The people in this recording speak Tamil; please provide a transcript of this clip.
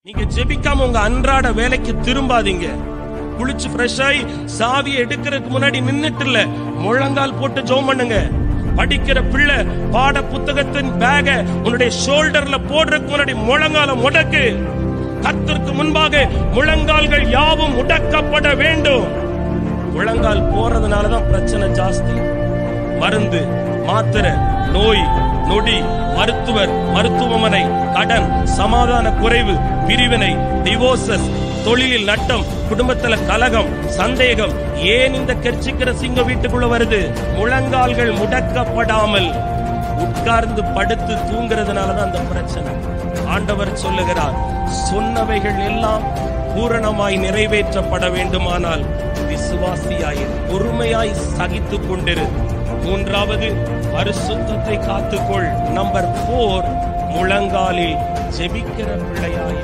நீங்க ஜெபிக்காம உங்க அன்றாட வேலைக்கு திரும்பாதீங்க. குளிச்சு ஃப்ரெஷ் ஆகி சாவியை எடுக்கிறதுக்கு முன்னாடி நின்னுட்டு இல்ல, முழங்கால் போட்டு ஜெபம் பண்ணுங்க. படிக்கிற பிள்ளை பாட புத்தகத்தின் பேக உன்னுடைய ஷோல்டர்ல போடுறதுக்கு முன்னாடி முழங்கால முடக்கு. கர்த்தருக்கு முன்பாக முழங்கால்கள் யாவும் முடக்கப்பட வேண்டும். முழங்கால் போறதுனாலதான் பிரச்சனை ஜாஸ்தி. மருந்து, மாத்திரை, நோய் நொடி, மருத்துவர், மருத்துவமனை, கடன், சமாதான குறைவு, பிரிவினை, டிவோர்சஸ், தொழிலில் நட்டம், குடும்பத்துல கலகம், சந்தேகம். ஏன் இந்த கெர்ச்சிக்கிற சிங்கம் வீட்டுக்குள்ள வருது? முழங்கால்கள் முடக்கப்படாமல் உட்கார்ந்து படுத்து தூங்குறதுனாலதான் அந்த பிரச்சனை. ஆண்டவர் சொல்லுகிறார், சொன்னவைகள் எல்லாம் பூரணமாய் நிறைவேற்றப்பட வேண்டுமானால் விசுவாசியாய் பொறுமையாய் சகித்துக் கொண்டிரு. மூன்றாவது, பரிசுத்தத்தை காத்துக்கொள். நம்பர் 4, முழங்காலில் ஜெபிக்கிற பிள்ளையாய்